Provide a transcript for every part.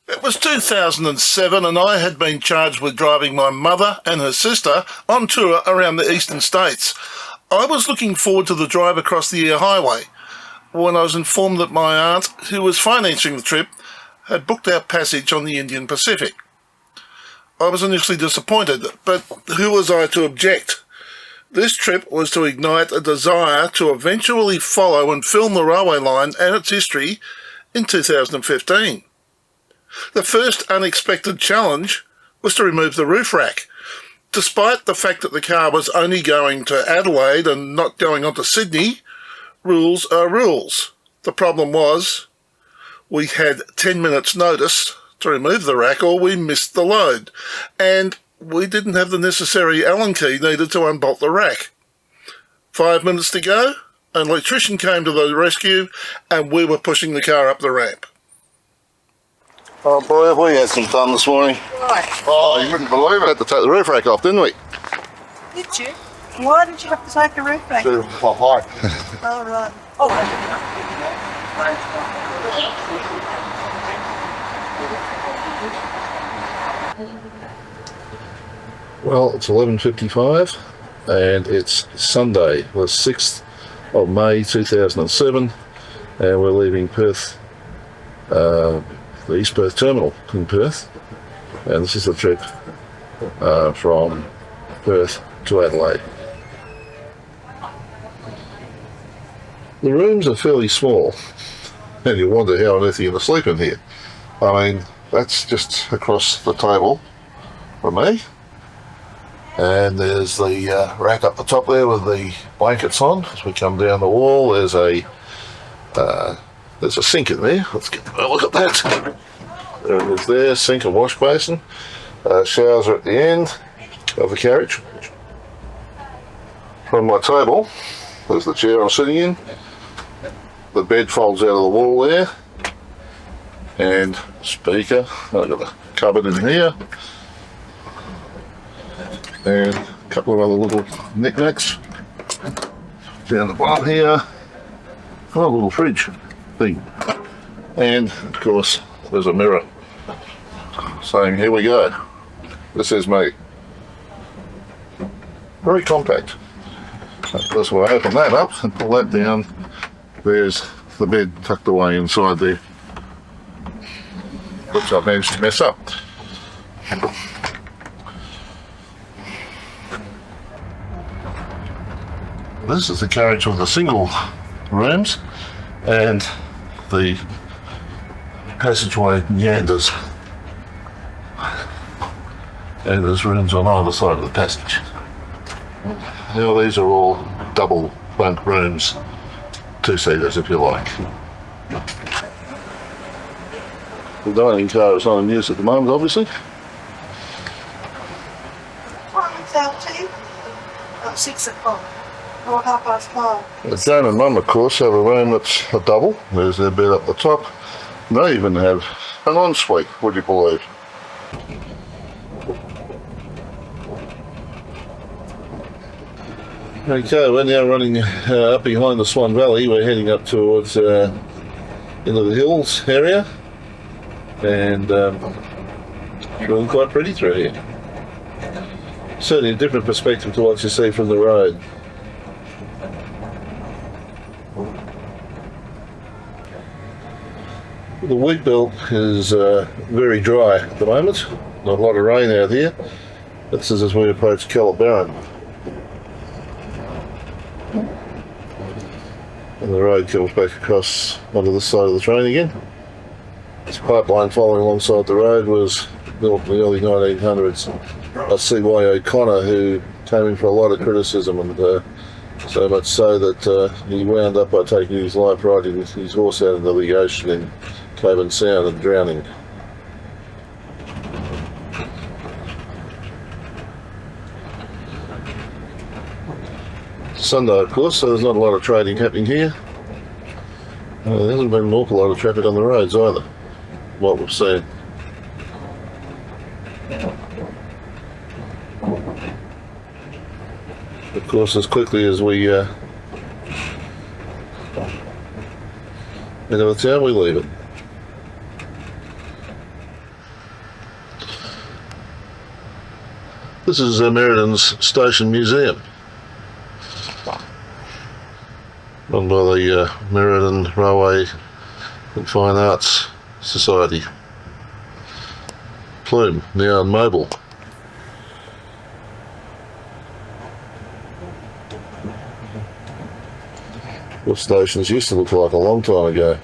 It was 2007 and I had been charged with driving my mother and her sister on tour around the eastern states. I was looking forward to the drive across the air highway when I was informed that my aunt, who was financing the trip, had booked our passage on the Indian Pacific. I was initially disappointed, but who was I to object? This trip was to ignite a desire to eventually follow and film the railway line and its history in 2015. The first unexpected challenge was to remove the roof rack. Despite the fact that the car was only going to Adelaide and not going on to Sydney, rules are rules. The problem was we had 10 minutes notice to remove the rack or we missed the load, and we didn't have the necessary Allen key needed to unbolt the rack. 5 minutes to go, an electrician came to the rescue and we were pushing the car up the ramp. Oh boy, we had some fun this morning. Right. Oh, you wouldn't believe it. Had to take the roof rack off, didn't we? Did you? Why did you have to take the roof rack? Too high. Oh, right. Oh. Well, it's 11:55 and it's Sunday, the 6th of May 2007, and we're leaving Perth, the East Perth Terminal in Perth, and this is the trip from Perth to Adelaide. The rooms are fairly small, and you wonder how on earth you're going to sleep in here. I mean, that's just across the table from me. And there's the rack up the top there with the blankets on. As we come down the wall, there's a sink in there. Let's get a look at that. There it is there, sink and wash basin. Showers are at the end of the carriage. From my table, there's the chair I'm sitting in. The bed folds out of the wall there. And speaker. I've got a cupboard in here. And a couple of other little knickknacks down the bottom here. Oh, a little fridge thing. And of course there's a mirror saying, here we go, this is me. Very compact. That's why I open that up and pull that down. There's the bed tucked away inside there, which I've managed to mess up. This is the carriage with the single rooms, and the passageway meanders, and there's rooms on either side of the passage. Now these are all double bunk rooms, two-seaters if you like. The dining car is not in use at the moment, obviously. It's out to you. At 6 o'clock. Or 5:30. Jane and Mum, of course, have a room that's a double. There's their bed up the top. They even have an ensuite, would you believe? Okay, we're now running up behind the Swan Valley. We're heading up towards into the hills area, and it's really quite pretty through here. Certainly a different perspective to what you see from the road. The wheat belt is very dry at the moment. Not a lot of rain out here. This is as we approach Calabaron. And the road comes back across onto this side of the train again. This pipeline following alongside the road was built in the early 1900s by C.Y. O'Connor, who came in for a lot of criticism, and so much so that he wound up by taking his life riding his horse out into the ocean in Coburn Sound and drowning. Sunday, of course, so there's not a lot of trading happening here. There hasn't been an awful lot of traffic on the roads either, what we've seen. Of course, as quickly as we enter the town, we leave it. This is Merredin's Station Museum, run by the Merredin Railway and Fine Arts Society. Plume, now mobile. What stations used to look like a long time ago.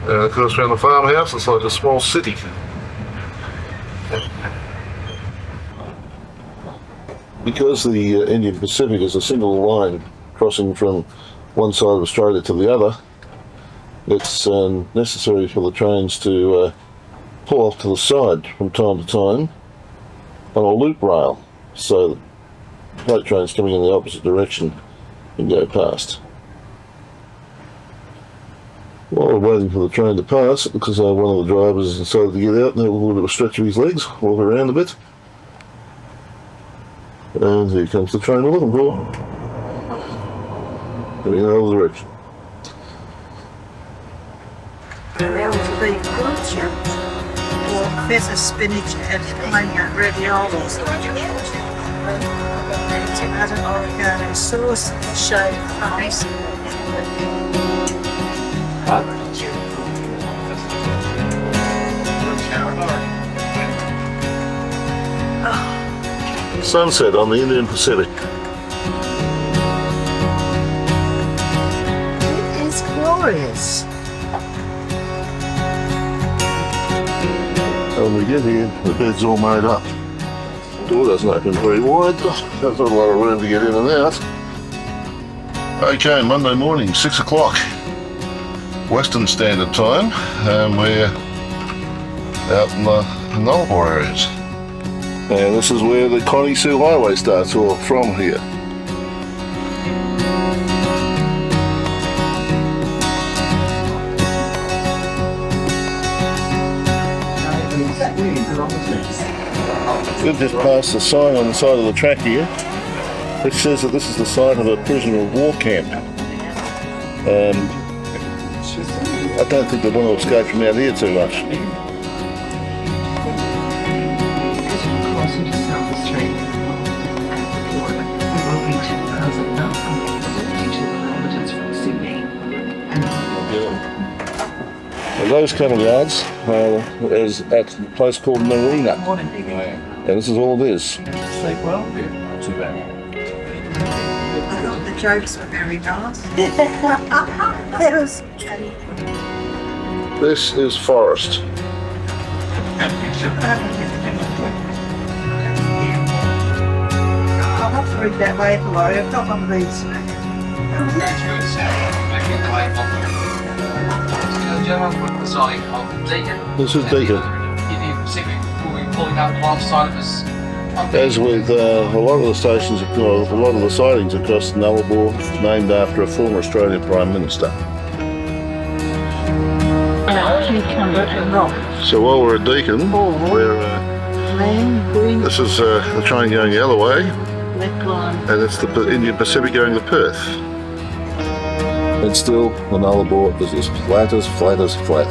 Of course, around the farmhouse, it's like a small city. Because the Indian Pacific is a single line crossing from one side of Australia to the other, it's necessary for the trains to pull off to the side from time to time on a loop rail, so that freight trains coming in the opposite direction can go past. While we're waiting for the train to pass, because one of the drivers decided to get out and have a little bit of a stretch of his legs, walk around a bit. And here comes the train we're looking for. Going in the other direction. There was a beef culture, or feta spinach and onion raviolis. Add an oregano sauce, shaved ice. Sunset on the Indian Pacific. It is glorious. When we get here, the bed's all made up. The door doesn't open very wide. There's not a lot of room to get in and out. Okay, Monday morning, 6 o'clock. Western Standard Time, and we're out in the Nullarbor areas. And this is where the Connie Sue Highway starts, or from here. We've just passed a sign on the side of the track here which says that this is the site of a prisoner of war camp. I don't think they want to escape from out here too much. And those cattle yards is at a place called Martindale. And this is all it is. Sleep well? Yeah, not too bad. I thought the jokes were very nice. It was. This is forest. I'll have to read that later, Laurie. I've got one of these. This is Deacon. As with a lot of the stations, a lot of the sidings across the Nullarbor, named after a former Australian Prime Minister. So while we're at Deacon, this is the train going the other way, and it's the Indian Pacific going to Perth. And still, the Nullarbor is as flat as flat as flat.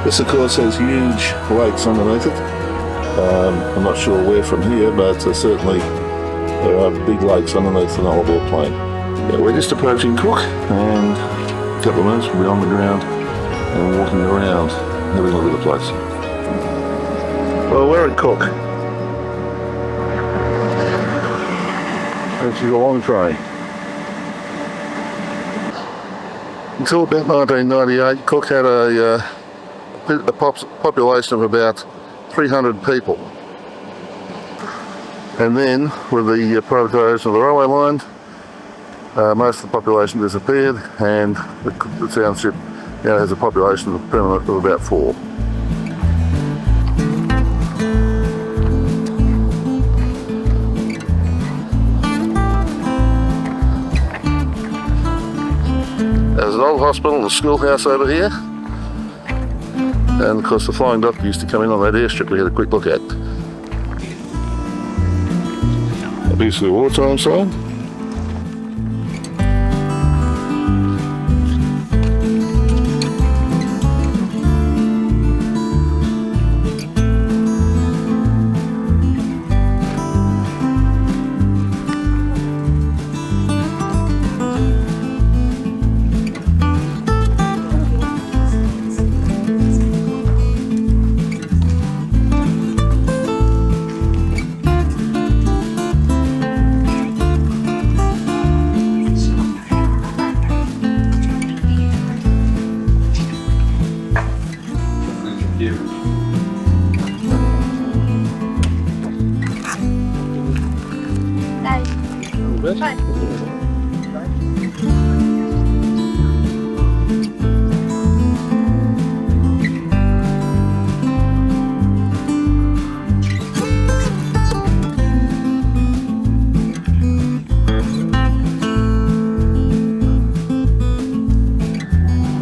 This, of course, has huge lakes underneath it. I'm not sure where from here, but certainly there are big lakes underneath the Nullarbor plain. Yeah, we're just approaching Cook, and a couple of minutes we'll be on the ground and walking around, having a look at the place. Well, we're at Cook. This is a long train. Until about 1998, Cook had a population of about 300 people. And then, with the privatisation of the railway line, most of the population disappeared, and the township now has a population of about 4. There's an old hospital and a schoolhouse over here. And of course the Flying Doctor used to come in on that airstrip we had a quick look at. Obviously wartime song.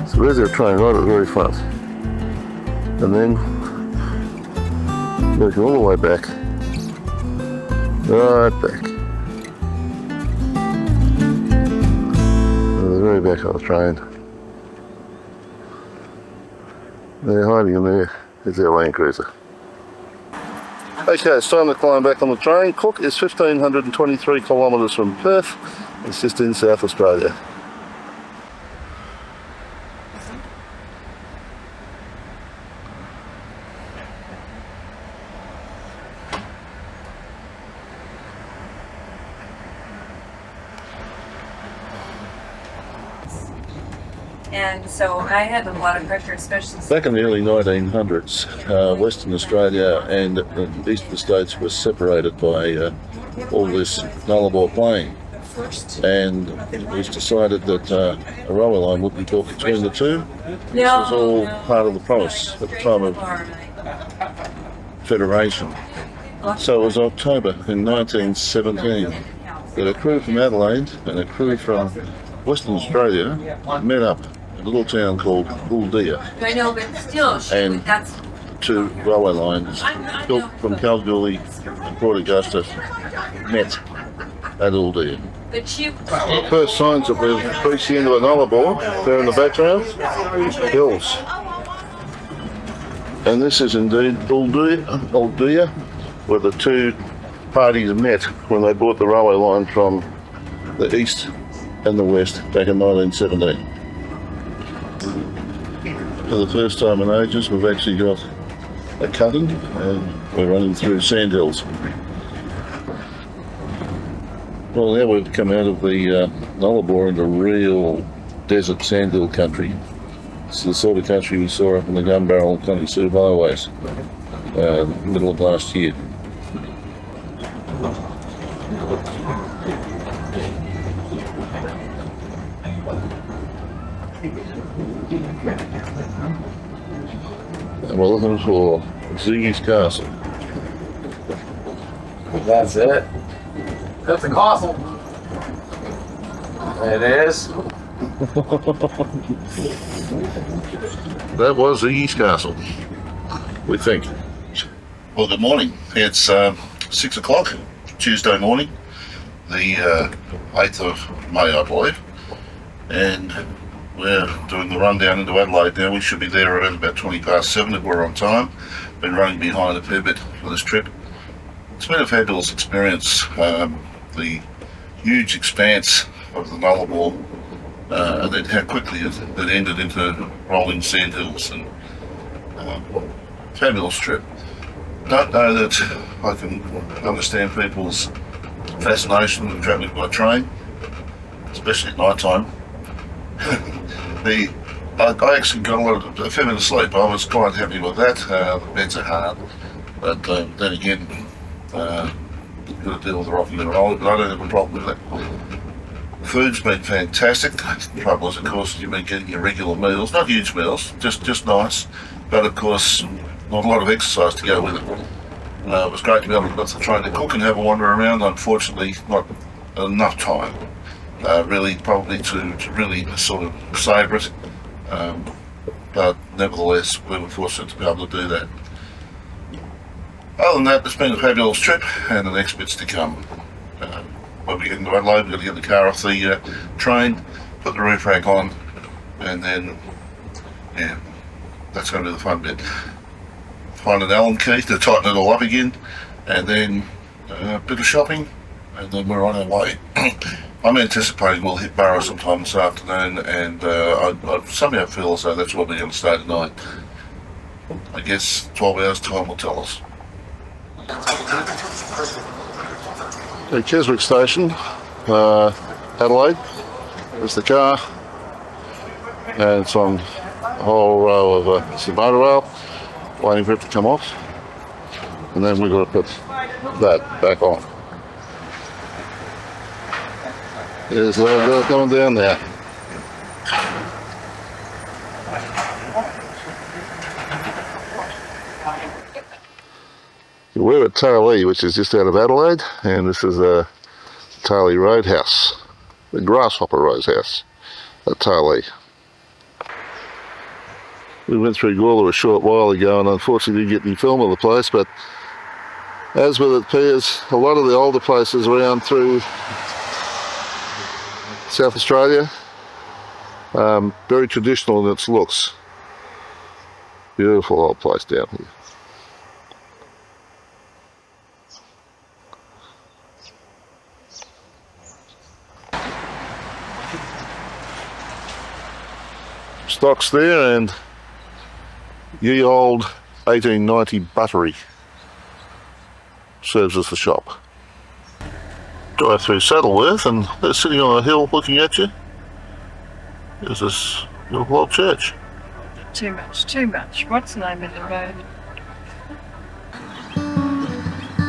So there's our train right at the very front. And then working all the way back. Right back. The very back of the train. They're hiding in there. There's their Land Cruiser. Okay, it's time to climb back on the train. Cook is 1,523 kilometres from Perth. It's just in South Australia. And so I had a lot of pressure, especially. Back in the early 1900s, Western Australia and the eastern states were separated by all this nullarbor plain. And it was decided that a railway line would be built between the two. This was all part of the promise at the time of Federation. So it was October in 1917 that a crew from Adelaide and a crew from Western Australia met up in a little town called Burra. I know, but still, And that's. two railway lines built from Kalgoorlie and Port Augusta met at Burra. But you. First signs that we've reached the end of a nullarbor there in the background, hills. And this is indeed Burra, where the two parties met when they bought the railway line from the east and the west back in 1917. For the first time in ages, we've actually got a cutting and we're running through sandhills. Well, now we've come out of the nullarbor into real desert sandhill country. It's the sort of country we saw up in the Gun Barrel and Connie Sue highways middle of last year. And we're looking for Ziggys Castle. That's it. That's the castle. It is. That was Ziggys Castle, we think. Well, good morning. It's 6 o'clock, Tuesday morning, the 8th of May, I believe. And we're doing the run down into Adelaide now. We should be there around about 20 past 7 if we're on time. Been running behind a fair bit for this trip. It's been a fabulous experience. The huge expanse of the nullarbor and then how quickly it ended into rolling sandhills and fabulous trip. Don't know that I can understand people's fascination with travelling by train, especially at night time. I actually got a fair bit of sleep. I was quite happy with that. The beds are hard, but then again, you've got to deal with the rocking and rolling, but I don't have a problem with that. Food's been fantastic. The trouble is, of course, you've been getting your regular meals, not huge meals, just nice, but of course, not a lot of exercise to go with it. It was great to be able to get the train to Cook and have a wander around. Unfortunately, not enough time, really, probably to really sort of savour it. but nevertheless we were fortunate to be able to do that. Other than that, it's been a fabulous trip, and the next bit's to come. When we get into Adelaide, we've got to get the car off the train, put the roof rack on, and then, yeah, that's going to be the fun bit. Find an Allen key to tighten it all up again, and then a bit of shopping, and then we're on our way. I'm anticipating we'll hit Burra sometime this afternoon, and I somehow feel as though that's where we're going to stay tonight. I guess 12 hours time will tell us. The Keswick station, Adelaide, there's the car, and it's on a whole row of some motor rail, waiting for it to come off, and then we've got to put that back on. There's a little girl coming down there. We're at Tarlee, which is just out of Adelaide, and this is a Tarlee Roadhouse, the Grasshopper Roadhouse at Tarlee. We went through Gawler a short while ago and unfortunately didn't get any film of the place, but as with it appears, a lot of the older places around through South Australia, very traditional in its looks. Beautiful old place down here. Stocks there, and ye old 1890 buttery serves as the shop. Drive through Saddleworth, and they're sitting on a hill looking at you. There's this little old church. Too much. What's the name of the road?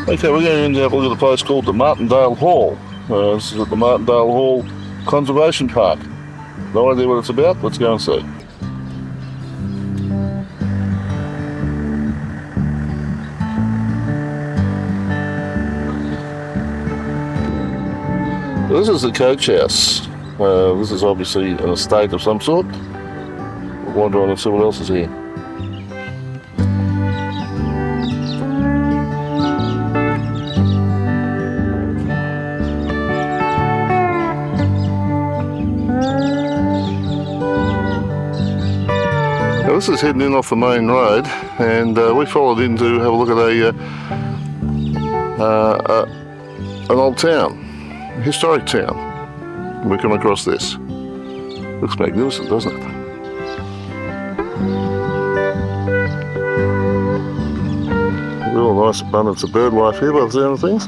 Okay, we're going to have a look at a place called the Martindale Hall. This is at the Martindale Hall Conservation Park. No idea what it's about. Let's go and see. This is the coach house. This is obviously an estate of some sort. We'll wander on and see what else is here. Now this is heading in off the main road, and we followed in to have a look at an old town. Historic town. We come across this. Looks magnificent, doesn't it? Real nice abundance of bird life here by the sound of things.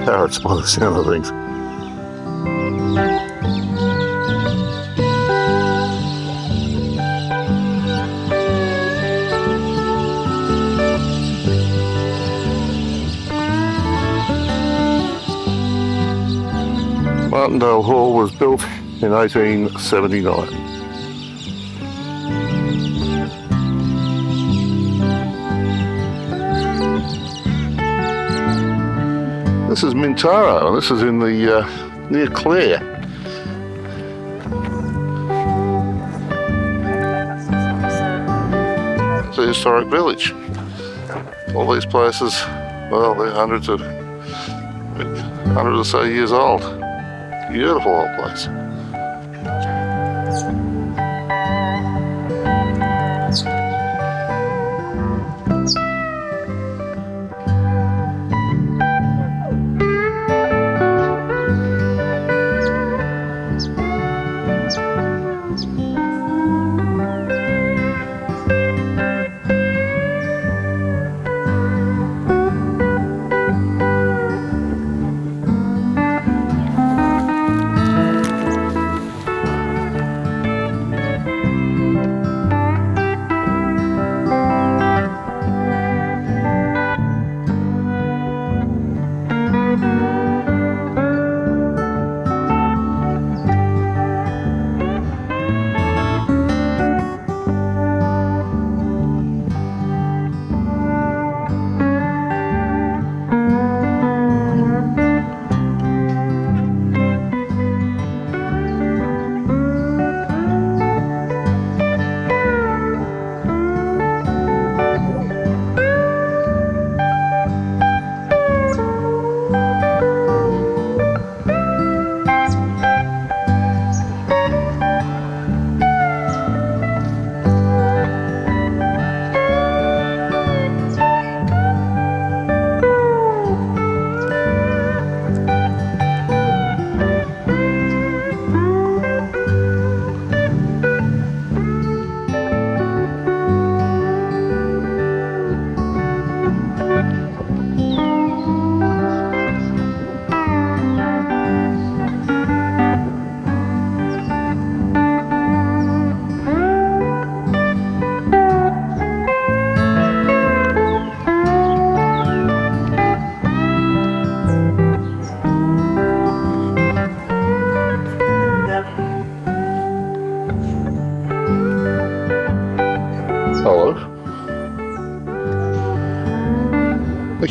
Parrots by the sound of things. Martindale Hall was built in 1879. This is Mintaro, and this is in the near Clare. It's a historic village. All these places, well, they're hundreds or so years old. Beautiful old place.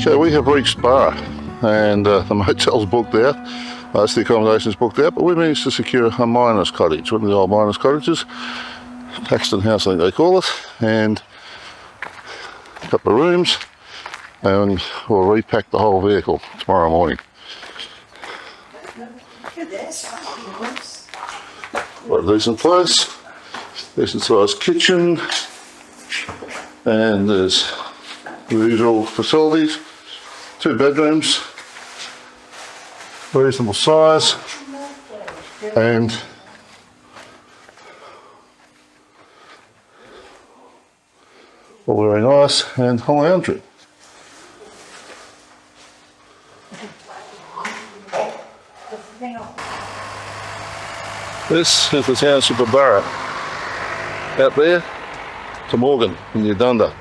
So we have reached Burra, and the motel's booked out. Most of the accommodation's booked out, but we managed to secure a miner's cottage, one of the old miner's cottages, Paxton House I think they call it, and a couple of rooms, and we'll repack the whole vehicle tomorrow morning. Quite a decent place, decent sized kitchen, and there's the usual facilities, 2 bedrooms, reasonable size, and all very nice, and a lounge room. This is the township of Burra. Out there to Morgan in Uganda.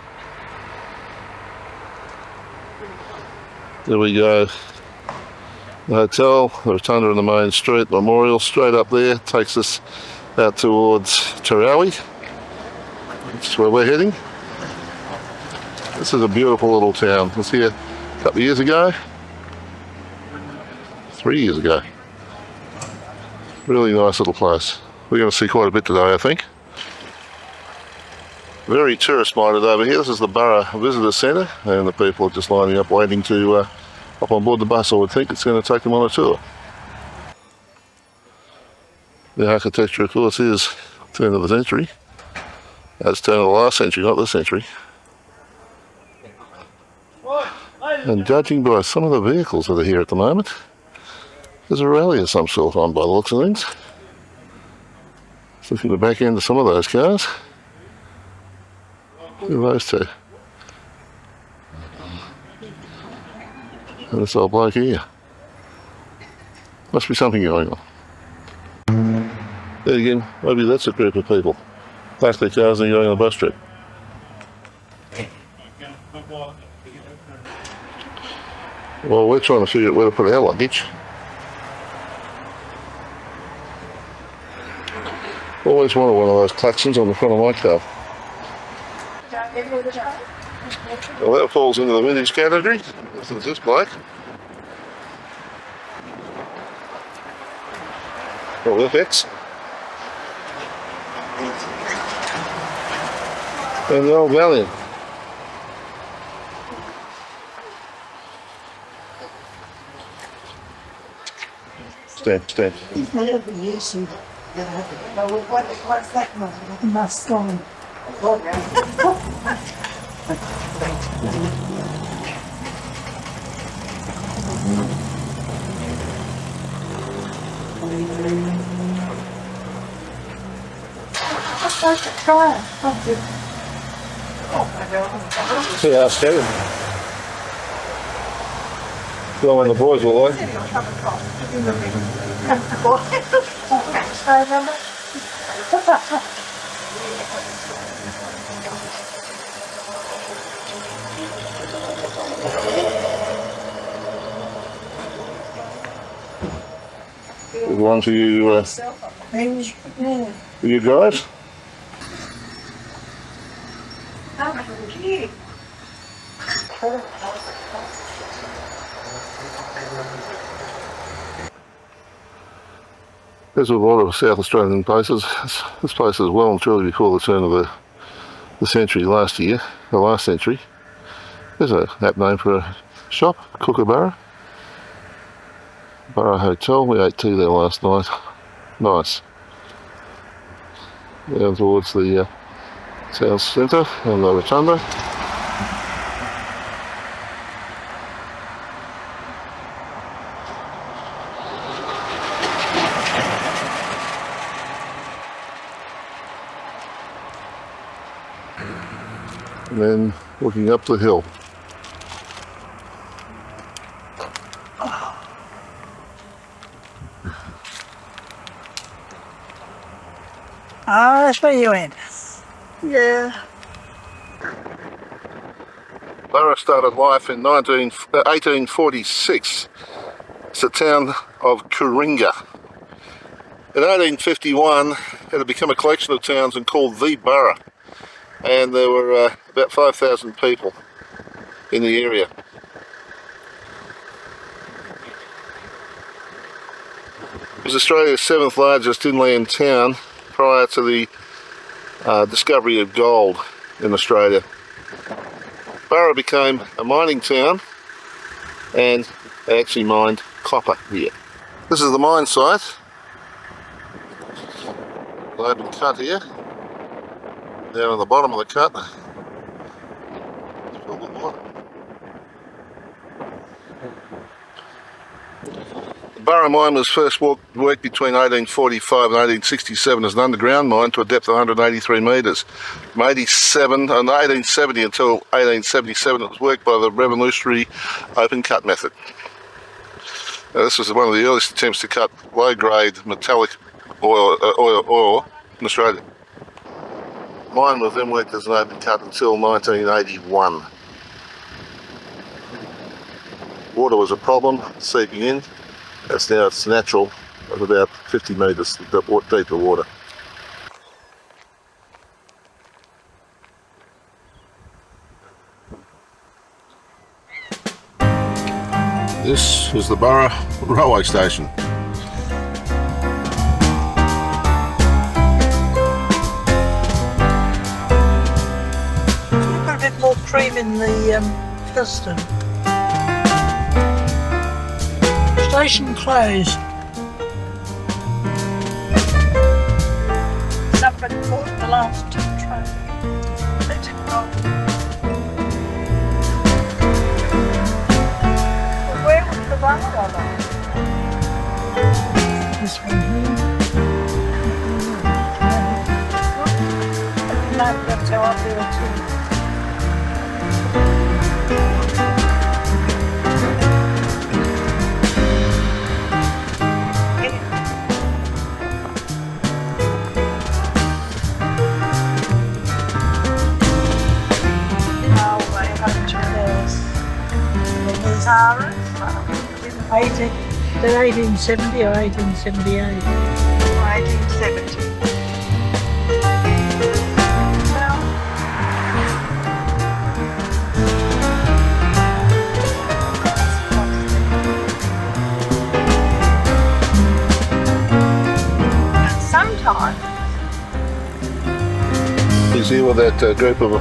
There we go. The hotel, the rotunda in the main street, memorial straight up there, takes us out towards Tarlee, which is where we're heading. This is a beautiful little town. I was here a couple of years ago, 3 years ago. Really nice little place. We're going to see quite a bit today, I think. Very tourist minded over here. This is the Burra Visitor Centre, and the people are just lining up waiting to hop on board the bus. I would think it's going to take them on a tour. The architecture, of course, is turn of the century. That's turn of the last century, not this century. And judging by some of the vehicles that are here at the moment, there's a rally of some sort on by the looks of things. Just looking at the back end of some of those cars. Look at those two. And this old bloke here. Must be something going on. There again, maybe that's a group of people. Park their cars and going on a bus trip. Well, we're trying to figure out where to put our luggage. Always wanted one of those klaxons on the front of my car. Well, that falls into the vintage category. This is this bloke. Well, FX. And the old Valiant. Stand. What's that one? Must go on. See how scary. Well, when the boys will like. There's one for you, for you guys. As with a lot of South Australian places, this place is well and truly before the turn of the century last century. There's a apt name for a shop, Kookaburra. Burra Hotel, we ate tea there last night. Nice. Down towards the south centre and the rotunda. And then looking up the hill. Oh, that's where you went. Yeah. Burra started life in 1846. It's the town of Kuringa. In 1851, it had become a collection of towns and called the Burra. And there were about 5,000 people in the area. was Australia's 7th largest inland town prior to the discovery of gold in Australia. Burra became a mining town and they actually mined copper here. This is the mine site. An open cut here. Down on the bottom of the cut. It's filled with water. The Burra mine was first worked between 1845 and 1867 as an underground mine to a depth of 183 metres. From 1870 until 1877 it was worked by the revolutionary open cut method. Now, this was one of the earliest attempts to cut low-grade metallic ore in Australia. The mine was then worked as an open cut until 1981. Water was a problem seeping in. That's now it's natural at about 50 metres deeper water. This is the Burra railway station. Put a bit more cream in the custard. Station closed. Somebody caught the last train. Let it go. Well, where was the one other? This one here. No, that's how I feel too. They're 1870 or 1878? 1870. And sometimes. He's here with that group of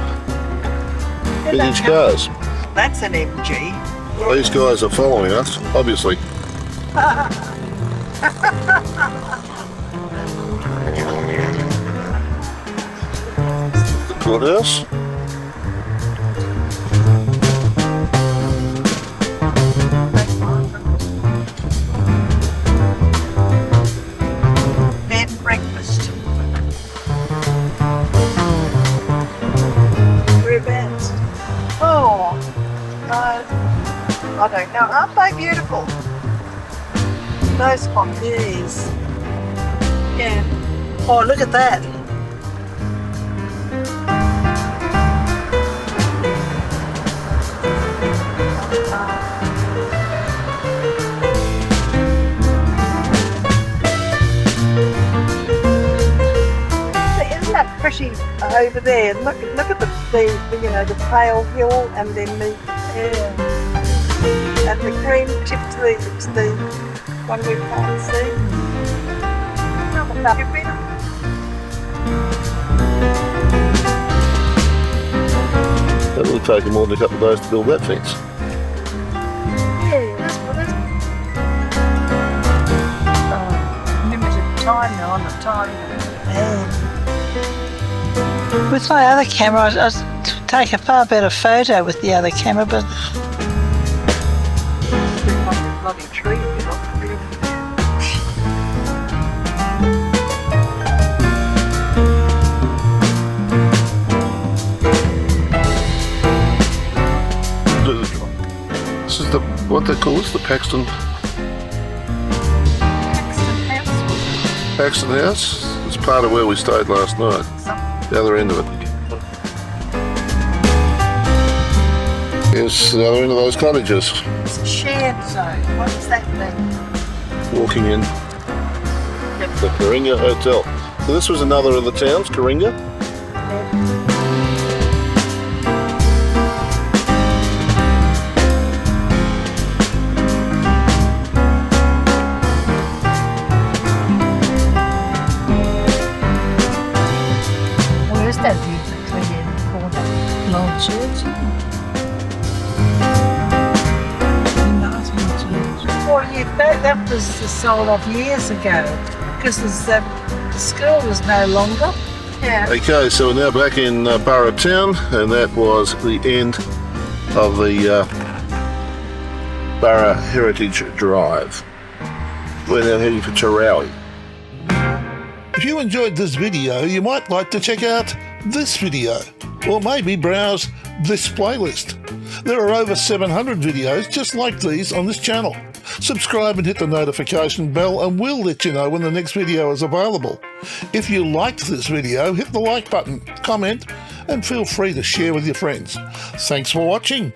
vintage cars. That's an MG. These guys are following us, obviously. The courthouse. Bed and breakfast. Whereabouts? Oh, no. I don't know. Aren't they beautiful? Those hot days. Yeah. Oh, look at that. Isn't that pretty over there? Look at the the pale hill and then the and the green tip to the one we can't see. That will take more than a couple of days to build that fence. Yeah, that's limited time now on the time. With my other camera, I'd take a far better photo with the other camera, but bloody tree, This is what they call this, the Paxton House. It's part of where we stayed last night. The other end of it. Here's the other end of those cottages. It's a shared zone. What does that mean? Walking in the Coringa Hotel. So this was another of the towns, Coringa. That was sold off years ago because the school was no longer. Yeah. Okay, so we're now back in Burra town, and that was the end of the Burra Heritage Drive. We're now heading for Tarlee. If you enjoyed this video, you might like to check out this video, or maybe browse this playlist. There are over 700 videos just like these on this channel. Subscribe and hit the notification bell and we'll let you know when the next video is available. If you liked this video, hit the like button, comment, and feel free to share with your friends. Thanks for watching.